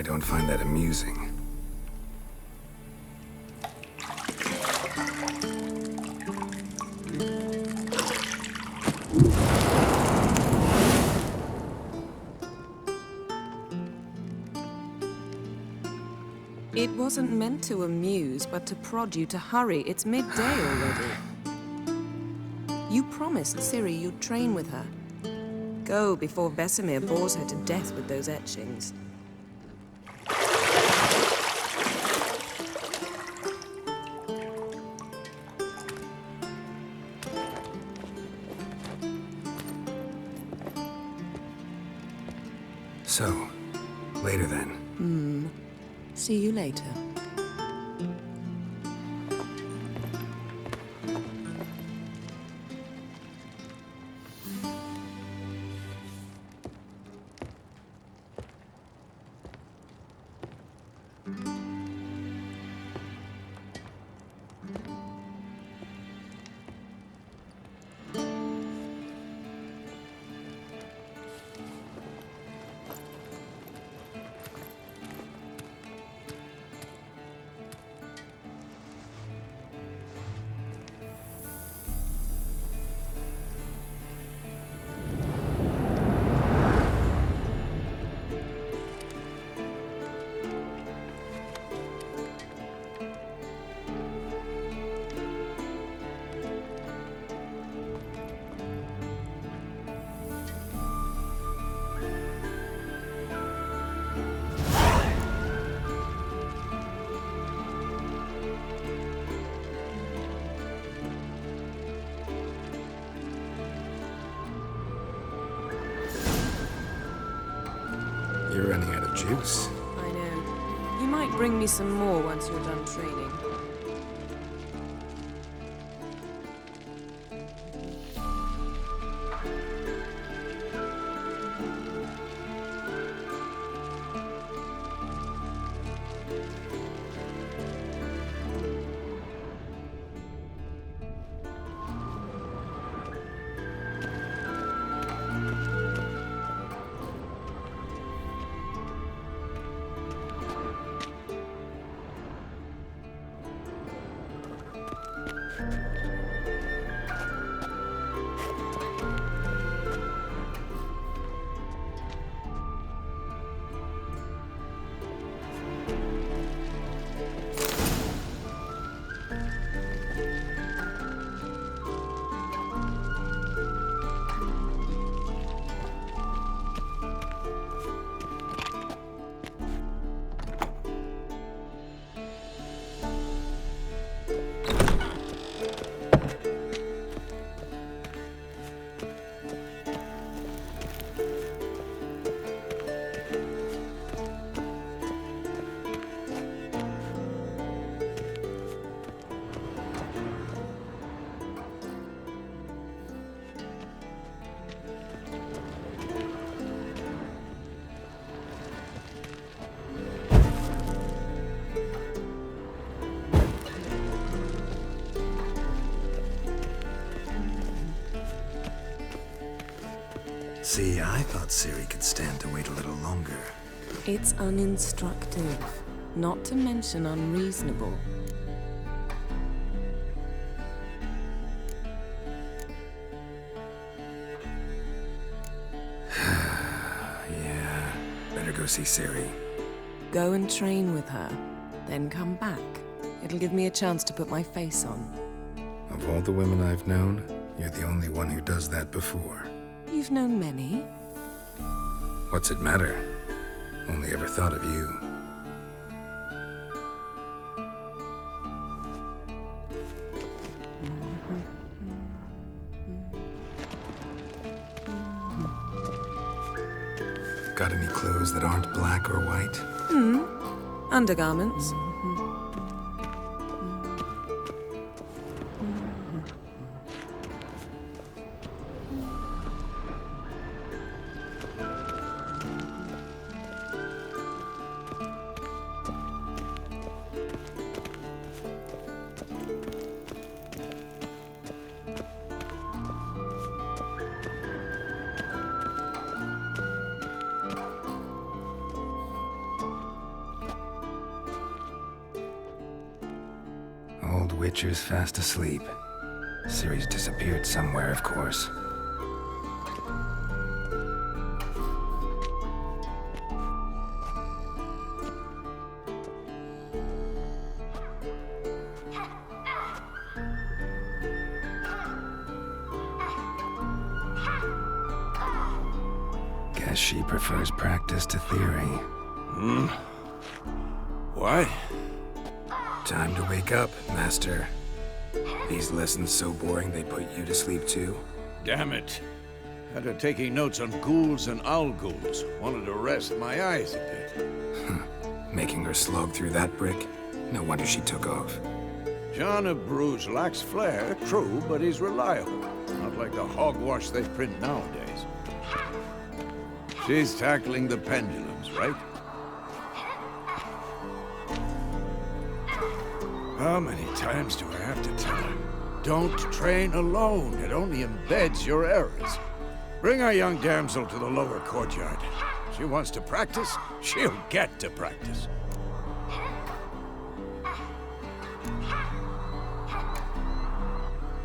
I don't find that amusing. It wasn't meant to amuse, but to prod you to hurry. It's midday already. You promised Ciri you'd train with her. Go before Vesemir bores her to death with those etchings. So, later then. See you later. You're running out of juice. I know. You might bring me some more once you're done training. See, I thought Ciri could stand to wait a little longer. It's uninstructive, not to mention unreasonable. Yeah, better go see Ciri. Go and train with her, then come back. It'll give me a chance to put my face on. Of all the women I've known, you're the only one who does that before. You've known many. What's it matter? Only ever thought of you. Got any clothes that aren't black or white? Undergarments. old Witcher's fast asleep. Ciri's disappeared somewhere, of course. Guess she prefers practice to theory. Why? Time to wake up, Master. These lessons so boring they put you to sleep too? Damn it. Had her taking notes on ghouls and owl-ghouls. Wanted to rest my eyes a bit. Making her slog through that brick? No wonder she took off. John of Bruges lacks flair, true, but he's reliable. Not like the hogwash they print nowadays. She's tackling the pendulums, right? How many times do I have to tell her? Don't train alone. It only embeds your errors. Bring our young damsel to the lower courtyard. She wants to practice, she'll get to practice.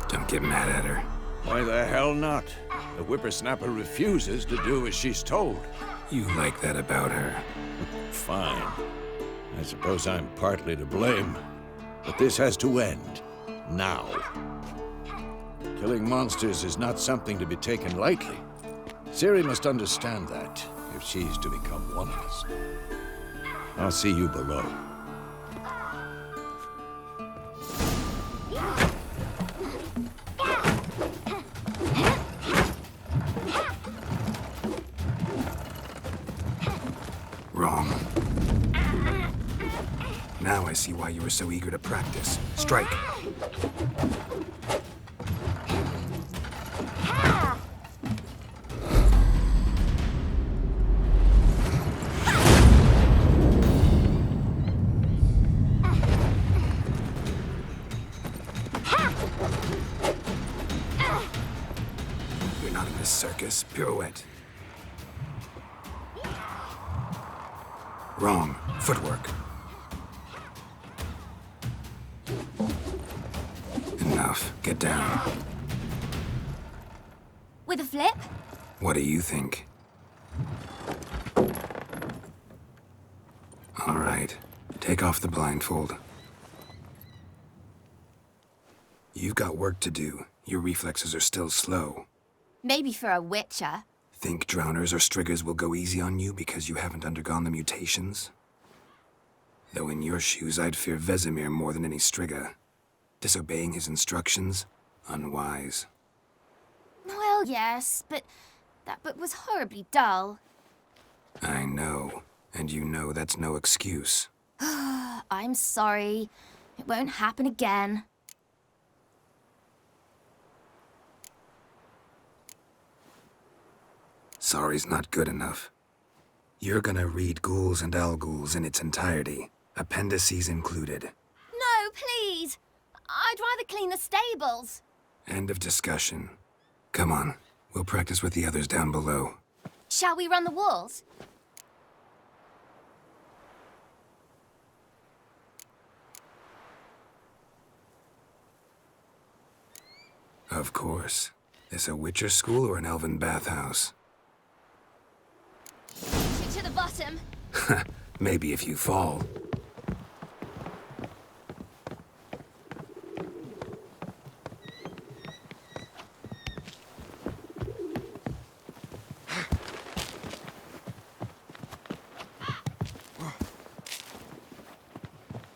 Don't get mad at her. Why the hell not? The whippersnapper refuses to do as she's told. You like that about her. Fine. I suppose I'm partly to blame. But this has to end. Now. Killing monsters is not something to be taken lightly. Ciri must understand that, if she's to become one of us. I'll see you below. Wrong. Now I see why you were so eager to practice. Strike. You're not in this circus. Pirouette. Wrong. Footwork. Enough. Get down. With a flip? What do you think? All right. Take off the blindfold. You've got work to do. Your reflexes are still slow. Maybe for a witcher. Think drowners or striggers will go easy on you because you haven't undergone the mutations? Though in your shoes, I'd fear Vesemir more than any strigger. Disobeying his instructions? Unwise. Well, yes, but that book was horribly dull. I know. And you know that's no excuse. I'm sorry. It won't happen again. Sorry's not good enough. You're gonna read Ghouls and Owl-Ghouls in its entirety, appendices included. No, please! I'd rather clean the stables. End of discussion. Come on, we'll practice with the others down below. Shall we run the walls? Of course. This a Witcher school or an elven bathhouse? To the bottom. Maybe if you fall.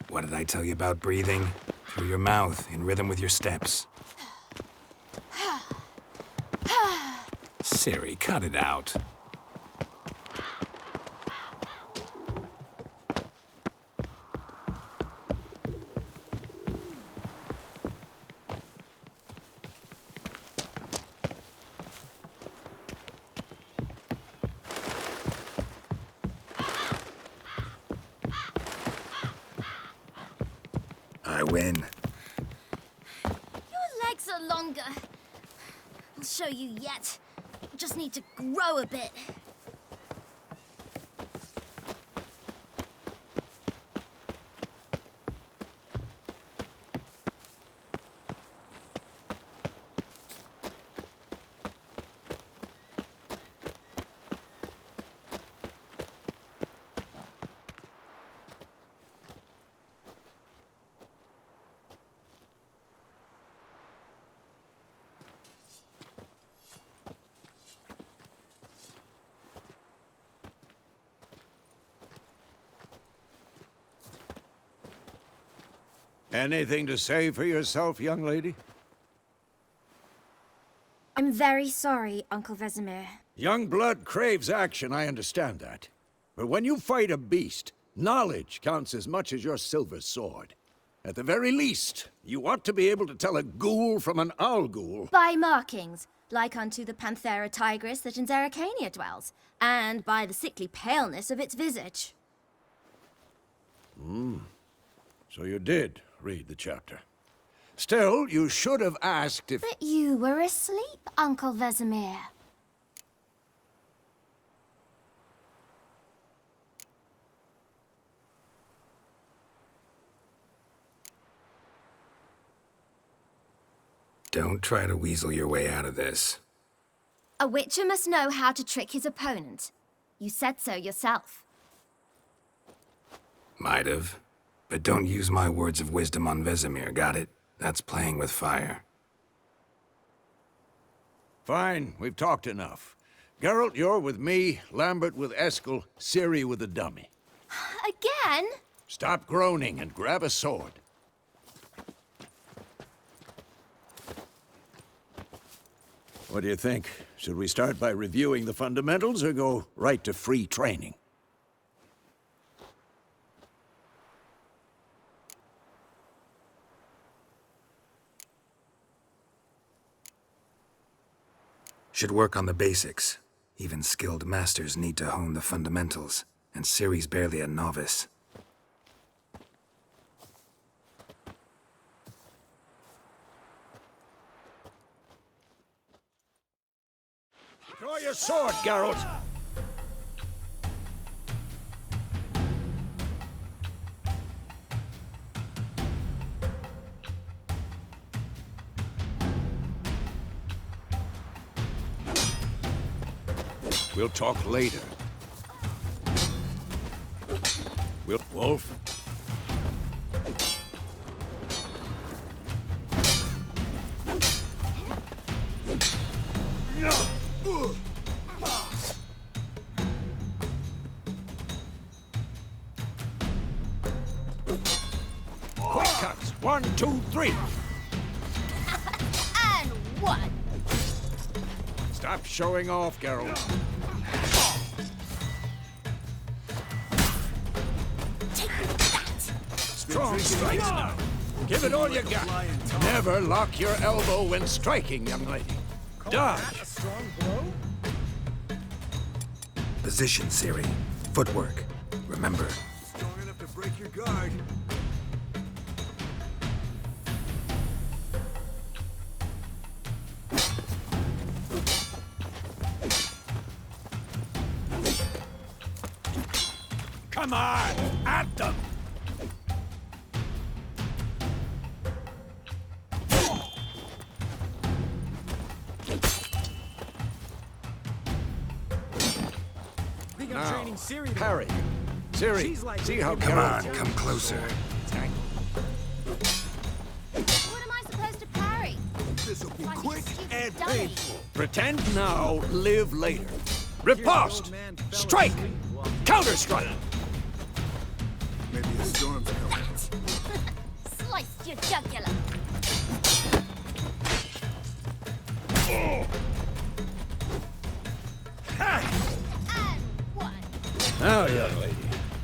What did I tell you about breathing? Through your mouth, in rhythm with your steps. Ciri, cut it out. I win. Your legs are longer. I'll show you yet. Just need to grow a bit. Anything to say for yourself, young lady? I'm very sorry, Uncle Vesemir. Young blood craves action, I understand that. But when you fight a beast, knowledge counts as much as your silver sword. At the very least, you ought to be able to tell a ghoul from an owl ghoul. By markings, like unto the Panthera tigris that in Zeracania dwells, and by the sickly paleness of its visage. So you did read the chapter. Still, you should have asked if... But you were asleep, Uncle Vesemir. Don't try to weasel your way out of this. A witcher must know how to trick his opponent. You said so yourself. Might have. But don't use my words of wisdom on Vesemir, got it? That's playing with fire. Fine, we've talked enough. Geralt, you're with me, Lambert with Eskel, Ciri with the dummy. Again? Stop groaning and grab a sword. What do you think? Should we start by reviewing the fundamentals or go right to free training? Should work on the basics. Even skilled masters need to hone the fundamentals, and Ciri's barely a novice. Draw your sword, Geralt! We'll talk later. Wolf? Quick cuts! 1, 2, 3! And one. Stop showing off, Geralt. Take that. Strong strikes now. Give it all you got. Never lock your elbow when striking, young lady. Dodge. Position, Ciri. Footwork. Remember. Strong enough to break your guard. Come on, at them! Now, parry. Ciri, see how Come on, Geralt- come closer. What am I supposed to parry? This'll be Like a quick stupid and dummy. painful. Pretend now, live later. Riposte! Strike! Counter-strike! Maybe the storm's coming. Sliced your jugular. And one. Now, young lady,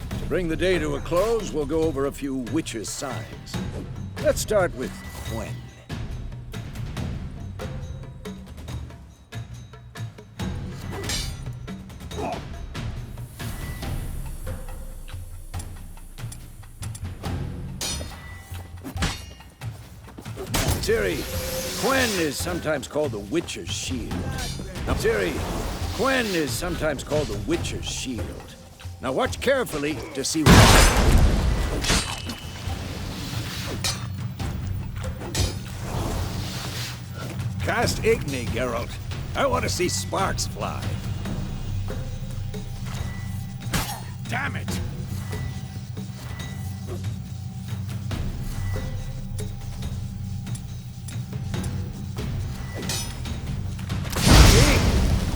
to bring the day to a close, we'll go over a few witches' signs. Let's start with Gwen. Ciri, Gwen is sometimes called the Witcher's Shield. Now, Ciri, Gwen is sometimes called the Witcher's Shield. Now watch carefully to see what... Cast Igni, Geralt. I want to see sparks fly. Damn it!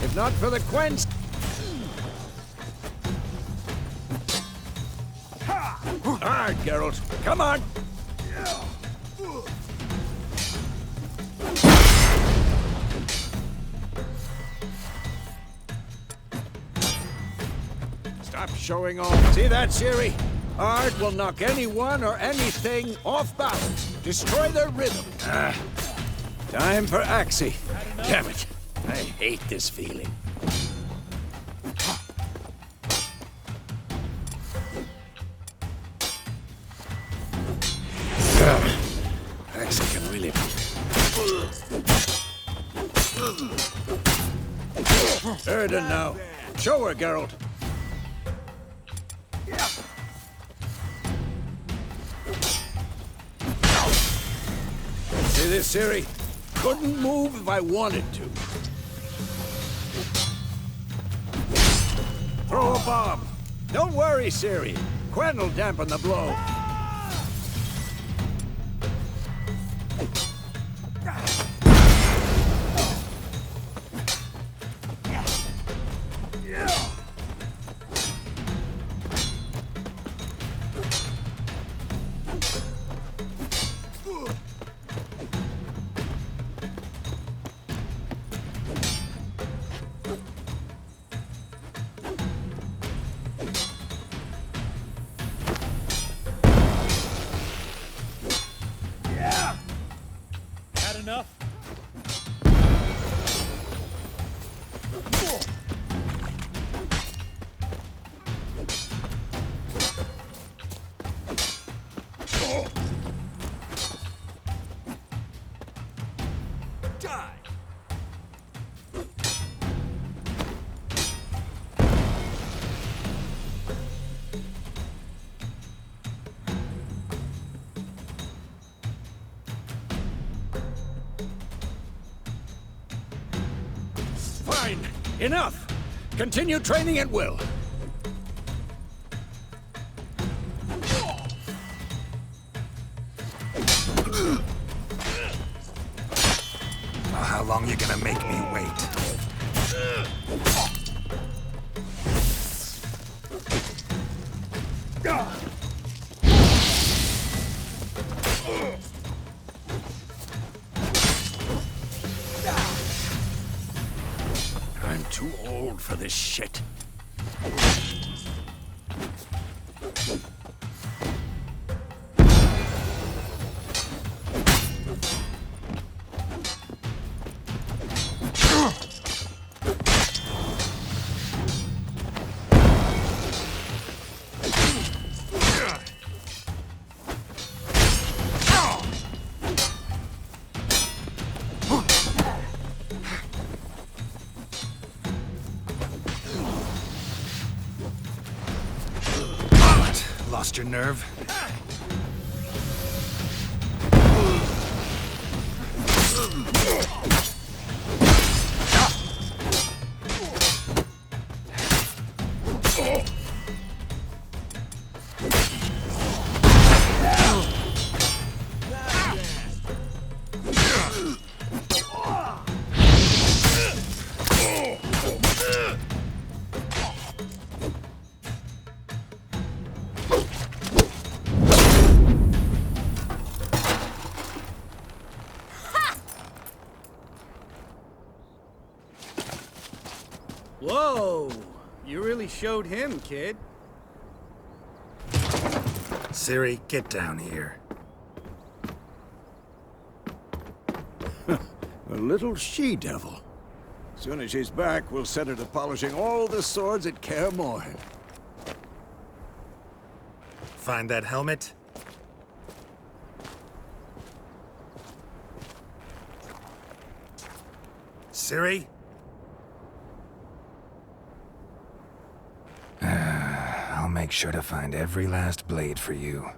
If not for the Quens... All right, Geralt. Come on. Stop showing off. See that, Siri? Art will knock anyone or anything off balance. Destroy their rhythm. Time for Axie. Damn it. I hate this feeling. Axie can really... Erden now. Show her, Geralt. See this, Siri? Couldn't move if I wanted to. Throw a bomb. Don't worry, Siri. Quen will dampen the blow. Enough? Die! Fine. Enough. Continue training at will. How long you gonna make me wait? I'm too old for this shit. Lost your nerve? Whoa! You really showed him, kid. Siri, get down here. A little she-devil. Soon as she's back, we'll set her to polishing all the swords at Kaer Morhen. Find that helmet? Siri? I'll make sure to find every last blade for you.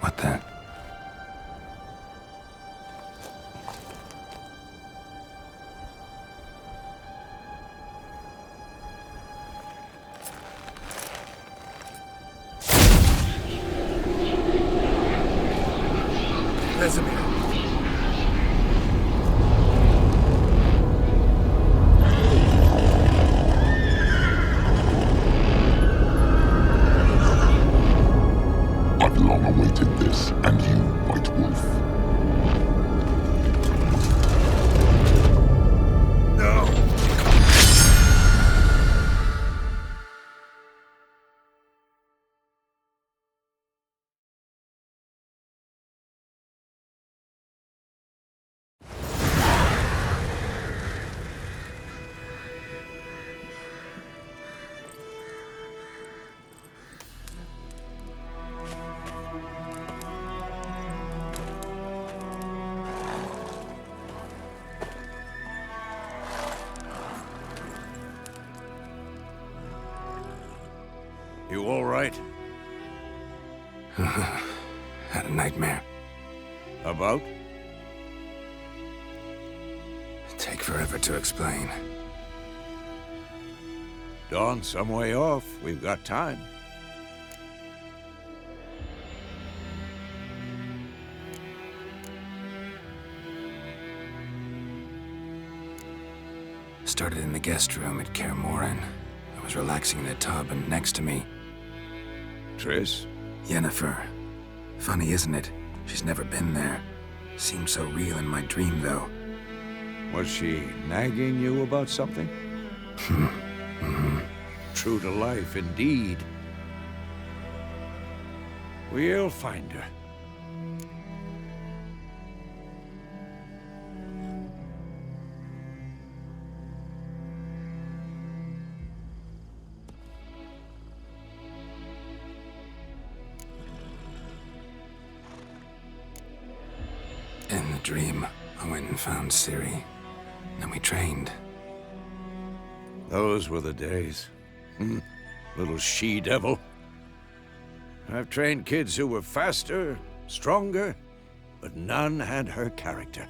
What the? Vesemir. right? Had a nightmare. About? Take forever to explain. Dawn's some way off. We've got time. Started in the guest room at Kaer Morhen. I was relaxing in a tub, and next to me, Triss? Yennefer. Funny, isn't it? She's never been there. Seemed so real in my dream, though. Was she nagging you about something? True to life, indeed. We'll find her. In the dream, I went and found Ciri. Then we trained. Those were the days. Little she-devil. I've trained kids who were faster, stronger, but none had her character.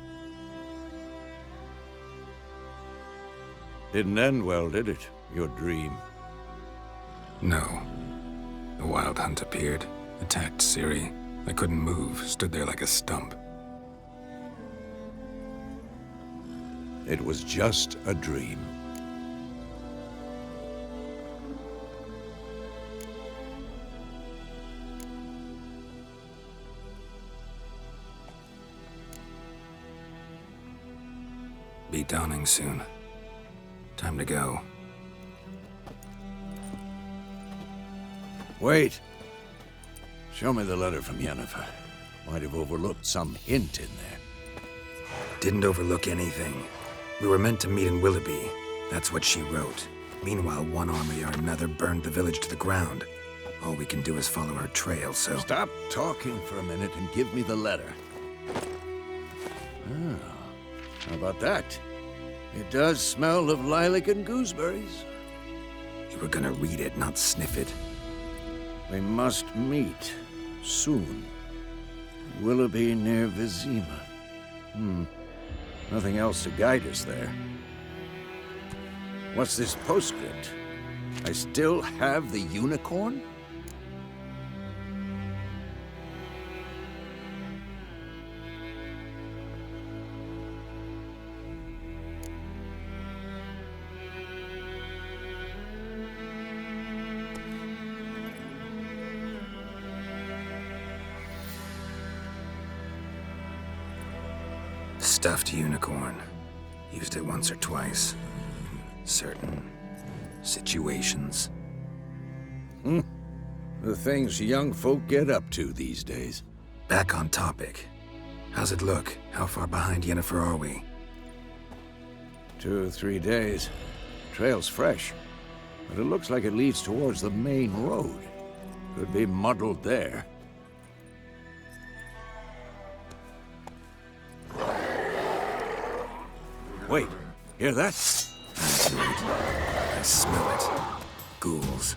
Didn't end well, did it? Your dream? No. The Wild Hunt appeared, attacked Ciri. I couldn't move, stood there like a stump. It was just a dream. Be dawning soon. Time to go. Wait. Show me the letter from Yennefer. Might have overlooked some hint in there. Didn't overlook anything. We were meant to meet in Willoughby. That's what she wrote. Meanwhile, one army or another burned the village to the ground. All we can do is follow her trail, so... Stop talking for a minute and give me the letter. How about that? It does smell of lilac and gooseberries. You were gonna read it, not sniff it. We must meet soon. Willoughby near Vizima. Nothing else to guide us there. What's this postscript? I still have the unicorn? Stuffed unicorn. Used it once or twice. Certain situations. The things young folk get up to these days. Back on topic. How's it look? How far behind Yennefer are we? 2 or 3 days. Trail's fresh, but it looks like it leads towards the main road. Could be muddled there. Wait, hear that? I smell it. Ghouls.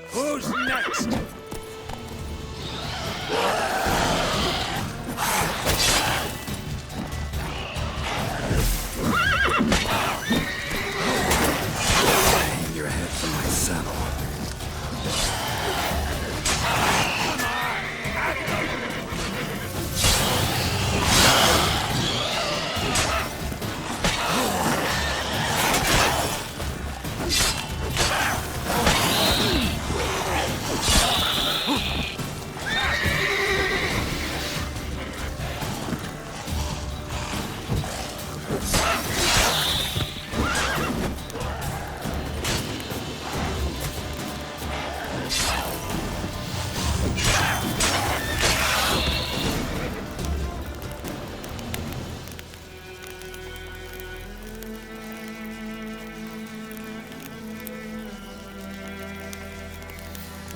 Who's next? Hang your head from my saddle.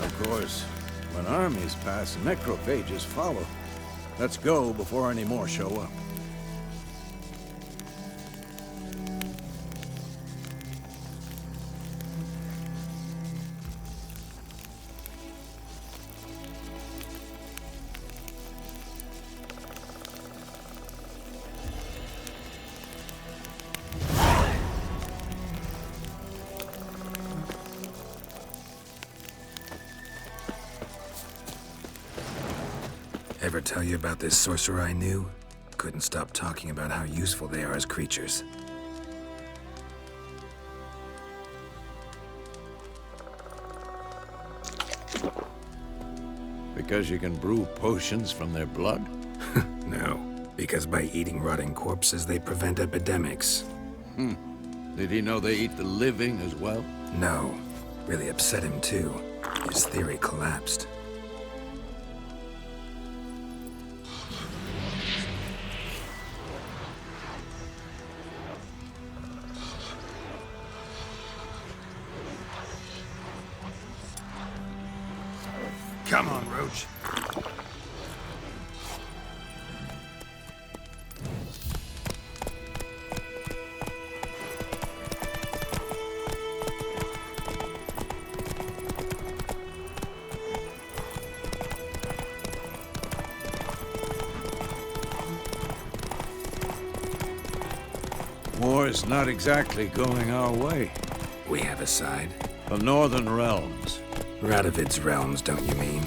Of course, when armies pass, necrophages follow. Let's go before any more show up. Ever tell you about this sorcerer I knew? Couldn't stop talking about how useful they are as creatures. Because you can brew potions from their blood? No, because by eating rotting corpses, they prevent epidemics. Did he know they eat the living as well? No, really upset him too. His theory collapsed. Come on, Roach. War's not exactly going our way. We have a side. The Northern Realms. Radovid's realms, don't you mean?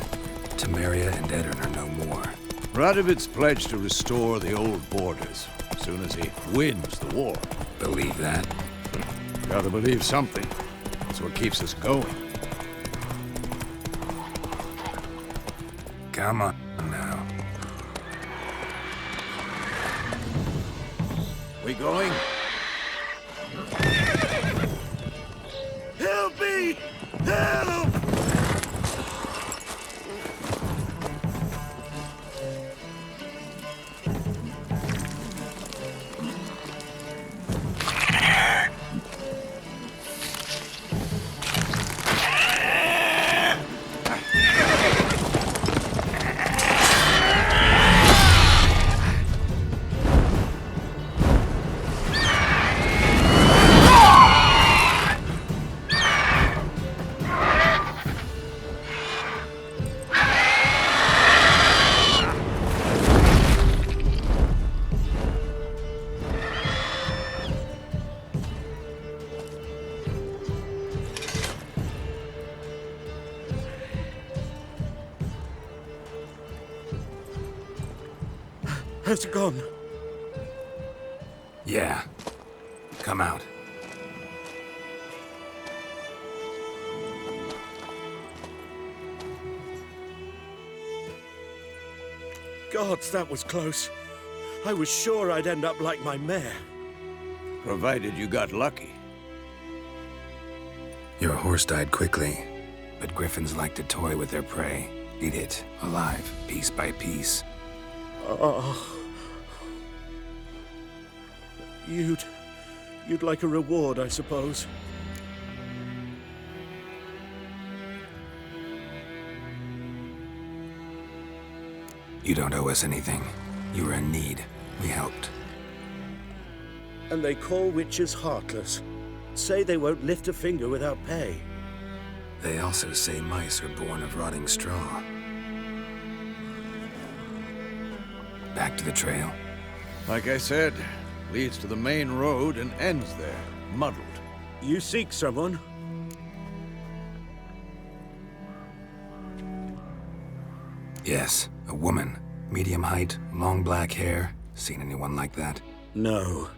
Temeria and Edirn are no more. Radovid's pledged to restore the old borders as soon as he wins the war. Believe that? Gotta believe something. That's what keeps us going. Come on now. We going? Help me! Help! Has it gone? Yeah. Come out. Gods, that was close. I was sure I'd end up like my mare. Provided you got lucky. Your horse died quickly, but griffins like to toy with their prey. Eat it, alive, piece by piece. Oh. You'd like a reward, I suppose. You don't owe us anything. You were in need. We helped. And they call witches heartless. Say they won't lift a finger without pay. They also say mice are born of rotting straw. Back to the trail. Like I said, leads to the main road and ends there, muddled. You seek someone? Yes, a woman. Medium height, long black hair. Seen anyone like that? No.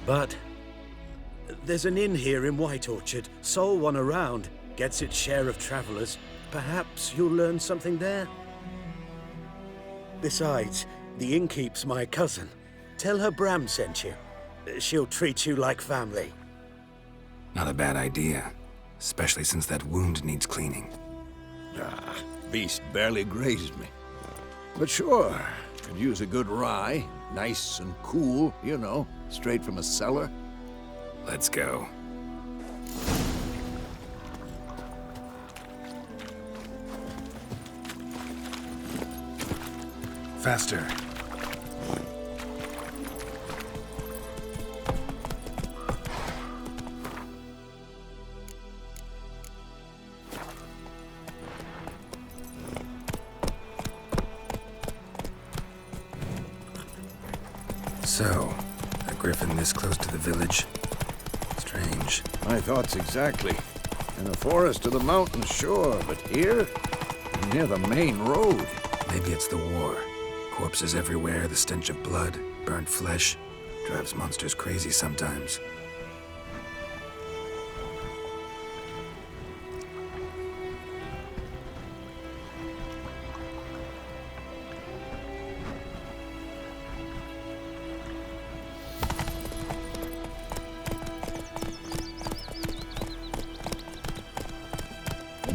But there's an inn here in White Orchard. Sole one around. Gets its share of travelers. Perhaps you'll learn something there? Besides, the innkeep's my cousin. Tell her Bram sent you. She'll treat you like family. Not a bad idea. Especially since that wound needs cleaning. Beast barely grazed me. But sure, could use a good rye. Nice and cool, you know, straight from a cellar. Let's go. Faster. So, a griffin this close to the village? Strange. My thoughts exactly. In the forest or the mountains, sure, but here? Near the main road. Maybe it's the war. Corpses everywhere, the stench of blood, burnt flesh, drives monsters crazy sometimes.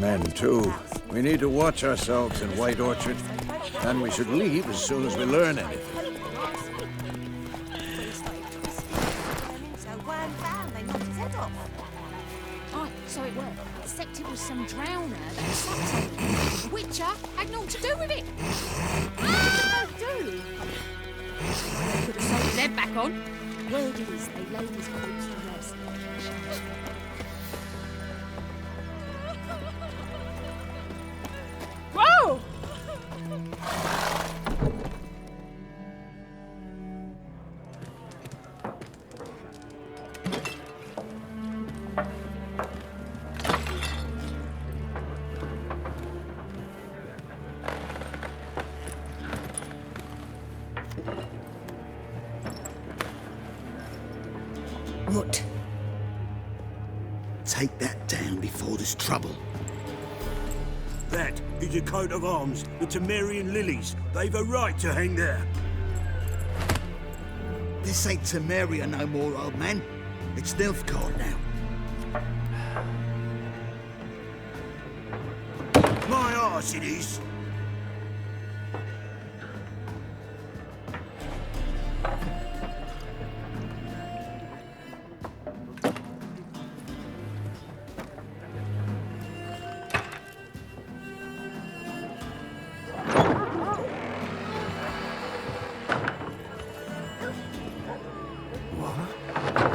Men, too. We need to watch ourselves in White Orchard, and we should leave as soon as we learn anything. Oh, so it worked. Except it was some drowner that sucked him. The Witcher had naught to do with it. Oh, do? They could have sewed his head back on. Word is they laid his corpse to rest. Whoa! What? Take that down before there's trouble. That is a coat of arms, the Temerian lilies. They've a right to hang there. This ain't Temeria no more, old man. It's Nilfgaard now. My arse it is.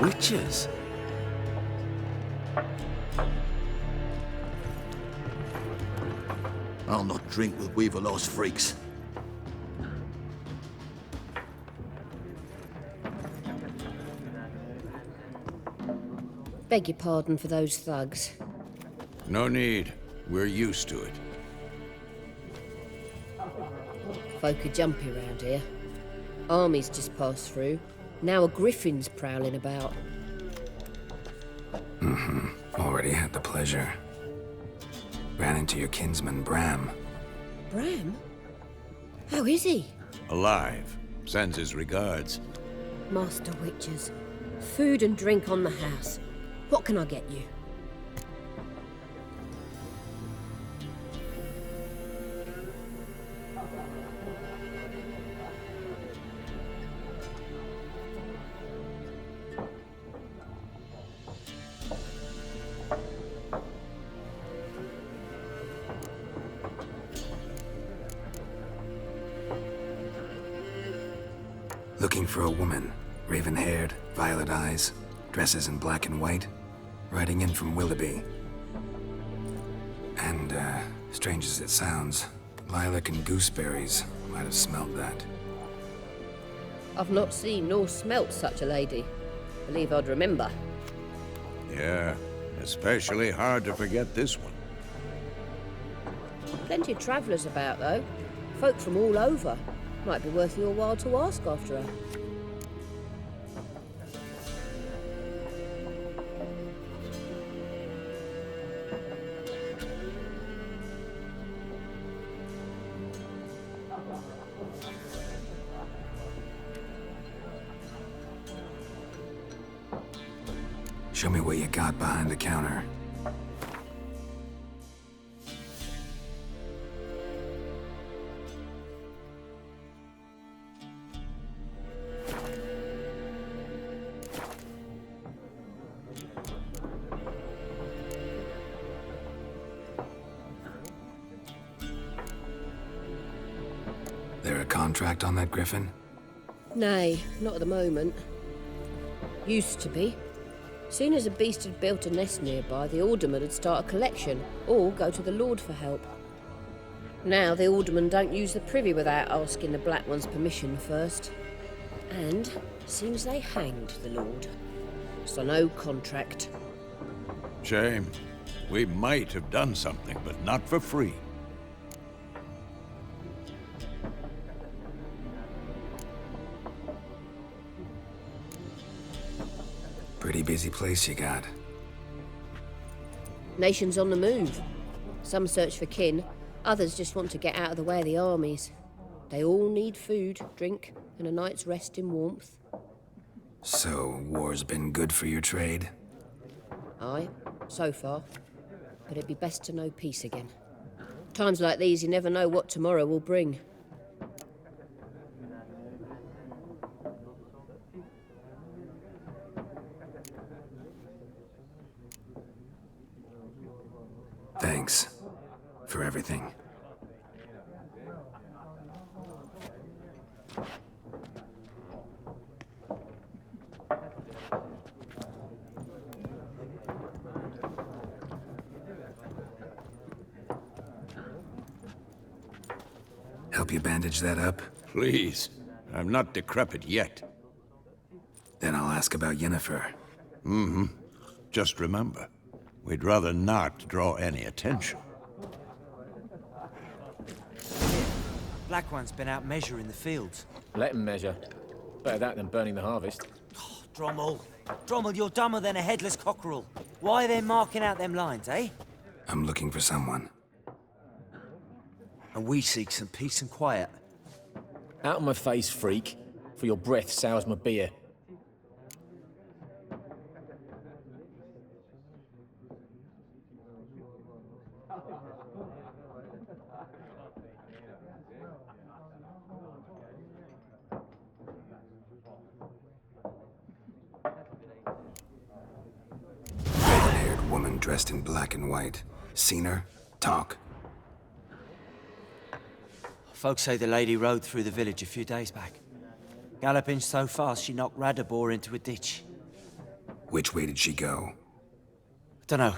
Witches? I'll not drink with Weaverlaw's freaks. Beg your pardon for those thugs. No need. We're used to it. Folk are jumpy around here. Armies just passed through. Now a griffin's prowling about. Already had the pleasure. Ran into your kinsman, Bram. Bram? How is he? Alive. Sends his regards. Master Witchers. Food and drink on the house. What can I get you? Looking for a woman. Raven-haired, violet eyes, dresses in black and white. Riding in from Willoughby. And, strange as it sounds, lilac and gooseberries might have smelled that. I've not seen nor smelt such a lady. Believe I'd remember. Yeah, especially hard to forget this one. Plenty of travellers about, though. Folk from all over. Might be worth your while to ask after her. Show me what you got behind the counter. There a contract on that griffin? Nay, not at the moment. Used to be. Soon as a beast had built a nest nearby, the alderman would start a collection, or go to the Lord for help. Now the alderman don't use the privy without asking the Black One's permission first. And seems they hanged the Lord. So no contract. Shame. We might have done something, but not for free. busy place you got. Nations on the move. Some search for kin, others just want to get out of the way of the armies. They all need food, drink, and a night's rest in warmth. So, war's been good for your trade? Aye, so far. But it'd be best to know peace again. Times like these, you never know what tomorrow will bring. Thanks for everything. Help you bandage that up? Please. I'm not decrepit yet. Then I'll ask about Yennefer. Just remember, we'd rather not draw any attention. Black One's been out measuring the fields. Let him measure. Better that than burning the harvest. Drommel. Drommel, you're dumber than a headless cockerel. Why are they marking out them lines, eh? I'm looking for someone. And we seek some peace and quiet. Out of my face, freak. For your breath sours my beer. Red-haired woman dressed in black and white. Seen her? Talk. Folks say the lady rode through the village a few days back. Galloping so fast she knocked Radabor into a ditch. Which way did she go? Dunno.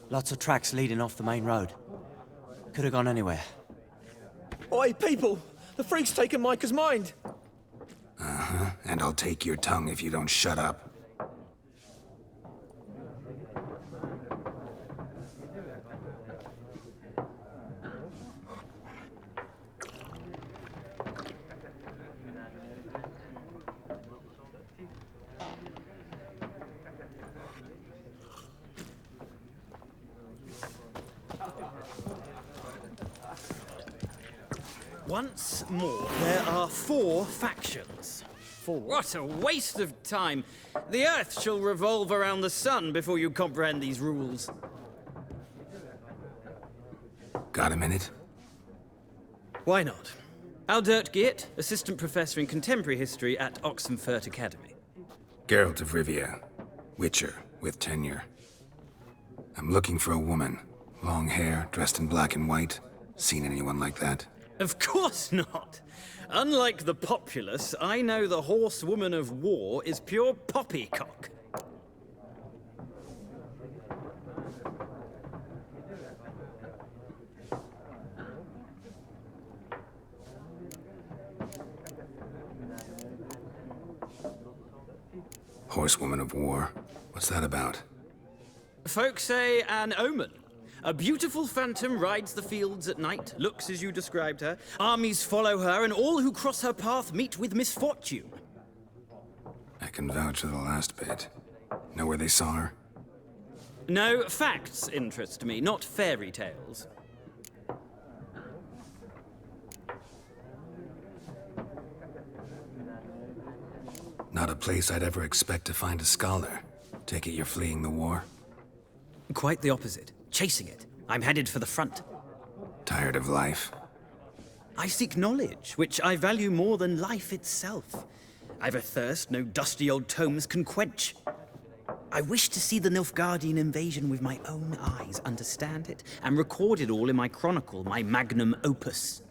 Lots of tracks leading off the main road. Could have gone anywhere. Oi, people! The freak's taken Micah's mind! Uh-huh. And I'll take your tongue if you don't shut up. Once more, there are 4 factions. What a waste of time! The Earth shall revolve around the sun before you comprehend these rules. Got a minute? Why not? Aldert Geert, Assistant Professor in Contemporary History at Oxenfurt Academy. Geralt of Rivia. Witcher, with tenure. I'm looking for a woman. Long hair, dressed in black and white. Seen anyone like that? Of course not! Unlike the populace, I know the horsewoman of war is pure poppycock. Horsewoman of war? What's that about? Folks say an omen. A beautiful phantom rides the fields at night, looks as you described her. Armies follow her, and all who cross her path meet with misfortune. I can vouch for the last bit. Know where they saw her? No, facts interest me, not fairy tales. Not a place I'd ever expect to find a scholar. Take it you're fleeing the war? Quite the opposite. Chasing it. I'm headed for the front. Tired of life? I seek knowledge, which I value more than life itself. I've a thirst no dusty old tomes can quench. I wish to see the Nilfgaardian invasion with my own eyes, understand it, and record it all in my chronicle, my magnum opus.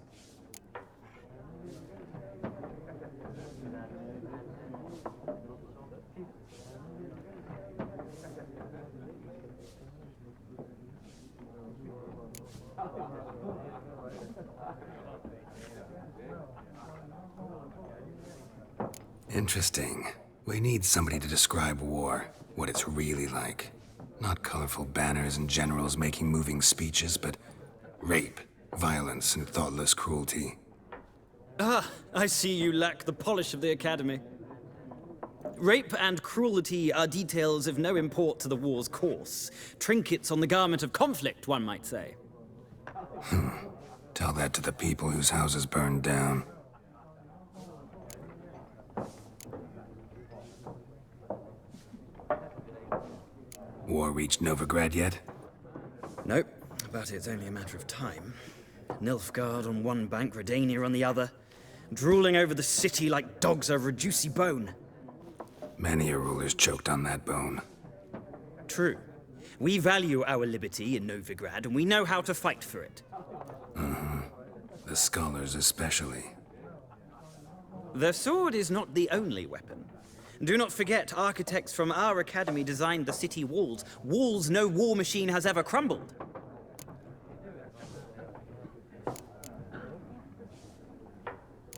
Interesting. We need somebody to describe war, what it's really like. Not colorful banners and generals making moving speeches, but rape, violence, and thoughtless cruelty. Ah, I see you lack the polish of the Academy. Rape and cruelty are details of no import to the war's course. Trinkets on the garment of conflict, one might say. Tell that to the people whose houses burned down. War reached Novigrad yet? Nope, but it's only a matter of time. Nilfgaard on one bank, Redania on the other, drooling over the city like dogs over a juicy bone. Many a ruler's choked on that bone. True. We value our liberty in Novigrad, and we know how to fight for it. The scholars especially. The sword is not the only weapon. Do not forget, architects from our academy designed the city walls. Walls no war machine has ever crumbled.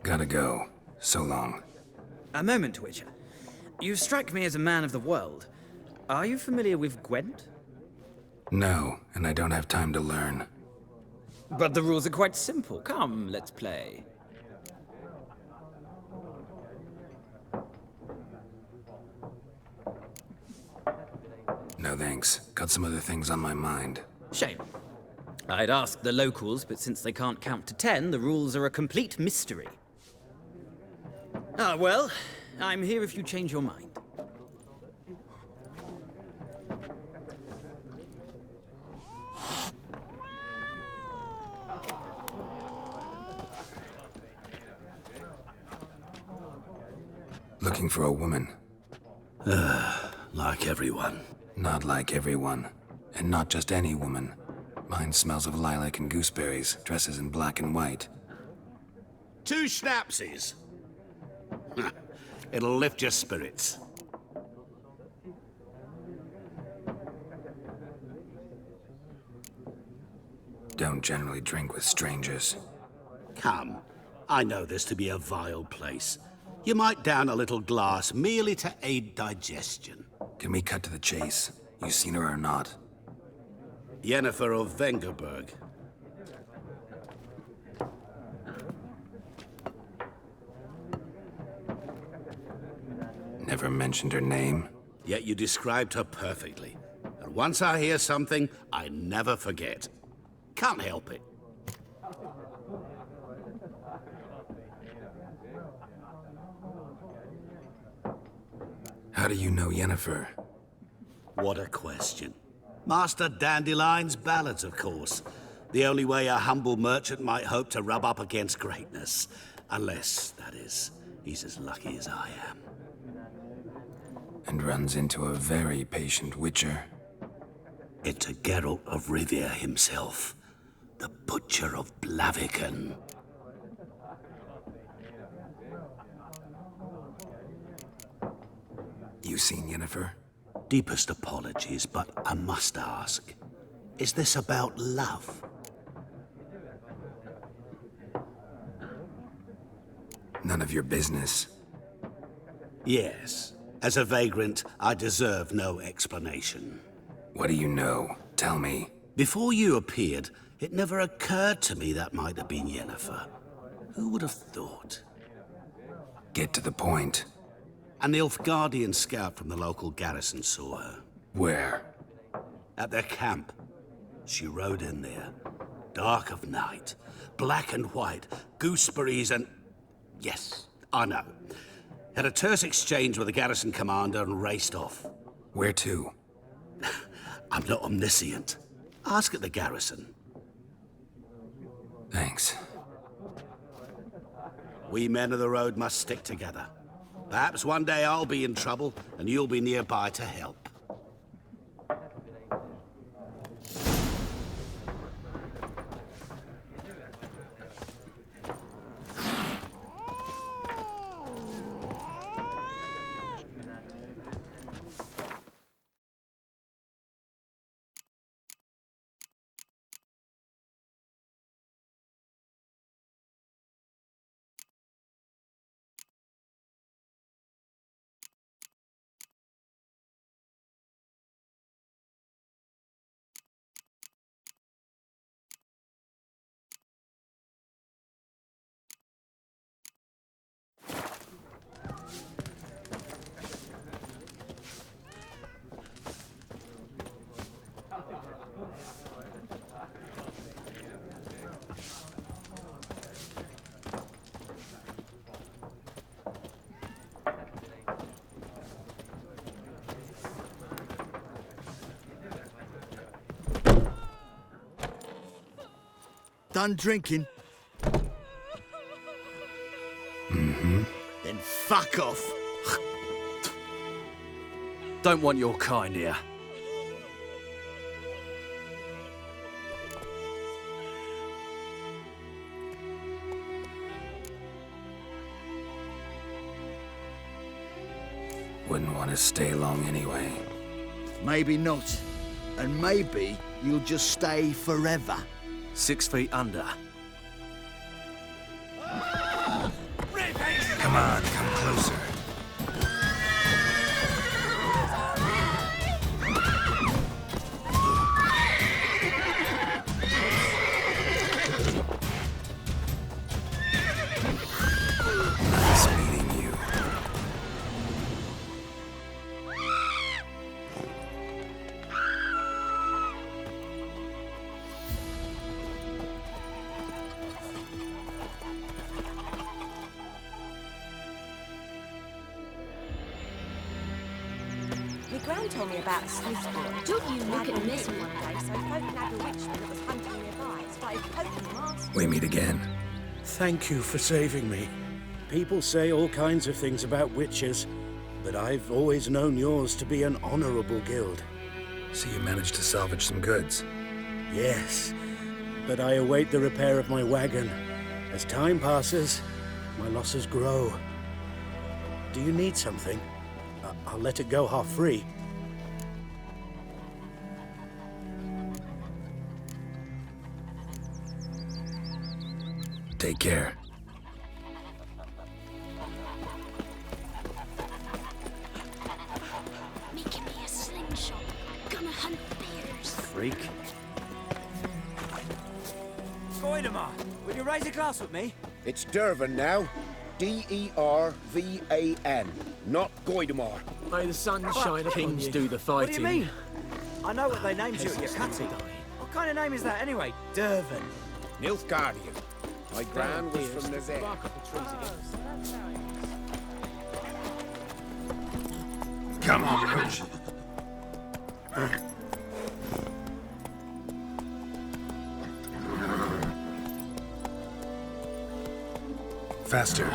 Gotta go. So long. A moment, Witcher. You strike me as a man of the world. Are you familiar with Gwent? No, and I don't have time to learn. But the rules are quite simple. Come, let's play. No thanks. Got some other things on my mind. Shame. I'd ask the locals, but since they can't count to 10, the rules are a complete mystery. Ah, well, I'm here if you change your mind. Looking for a woman. Like everyone. Not like everyone. And not just any woman. Mine smells of lilac and gooseberries, dresses in black and white. 2 schnapsies. It'll lift your spirits. Don't generally drink with strangers. Come, I know this to be a vile place. You might down a little glass merely to aid digestion. Can we cut to the chase? You seen her or not? Yennefer of Vengerberg. Never mentioned her name. Yet you described her perfectly. And once I hear something, I never forget. Can't help it. How do you know Yennefer? What a question. Master Dandelion's ballads, of course. The only way a humble merchant might hope to rub up against greatness. Unless, that is, he's as lucky as I am. And runs into a very patient witcher. Into Geralt of Rivia himself. The Butcher of Blaviken. You seen Yennefer? Deepest apologies, but I must ask. Is this about love? None of your business. Yes. As a vagrant, I deserve no explanation. What do you know? Tell me. Before you appeared, it never occurred to me that might have been Yennefer. Who would have thought? Get to the point. An Nilfgaardian scout from the local garrison saw her. Where? At their camp. She rode in there. Dark of night. Black and white. Gooseberries and... Yes, I know. Had a terse exchange with the garrison commander and raced off. Where to? I'm not omniscient. Ask at the garrison. Thanks. We men of the road must stick together. Perhaps one day I'll be in trouble and you'll be nearby to help. Done drinking? Mm-hmm. Then fuck off. Don't want your kind here. Wouldn't want to stay long anyway. Maybe not. And maybe you'll just stay forever. 6 feet under. Come on, come closer. Nice meeting you. My gran told me about a Swiss boy. Don't you look at me. Missing one day, so folk had a witchman that was hunting nearby. Started poking masks. We meet again. Thank you for saving me. People say all kinds of things about witches, but I've always known yours to be an honorable guild. So you managed to salvage some goods? Yes, but I await the repair of my wagon. As time passes, my losses grow. Do you need something? I'll let it go half-free. Take care. Making me a slingshot. Gonna hunt bears. Freak. Goidemar, will you raise a glass with me? It's Dervan now. D-E-R-V-A-N, not Goidemar. May the sun shine upon Kings do the What do fighting. you mean? I know what they named you at your cutting. What kind of name is that anyway? Dervan. Nilfgaardian. My gran was from Nazar. Come on, Roach. Faster.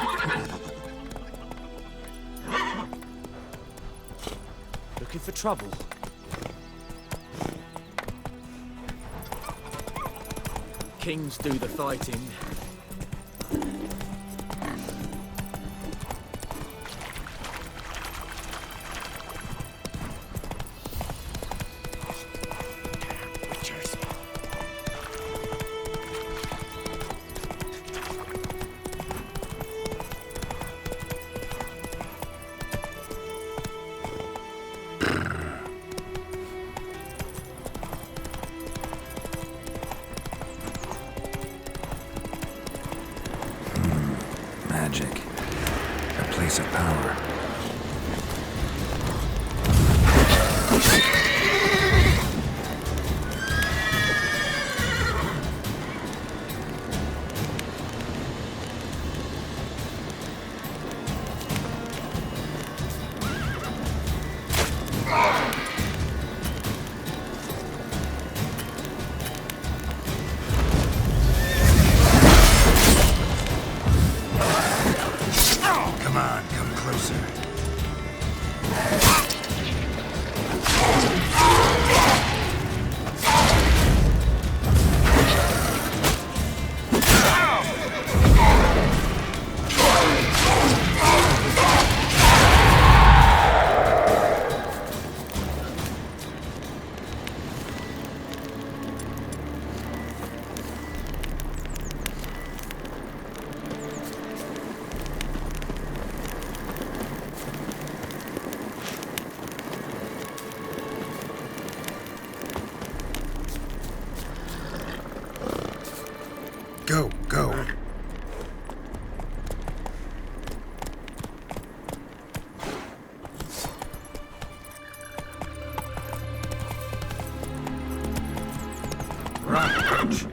Looking for trouble? Kings do the fighting. Magic. A place of power. Come on, come closer. Go, go. Run, Coach.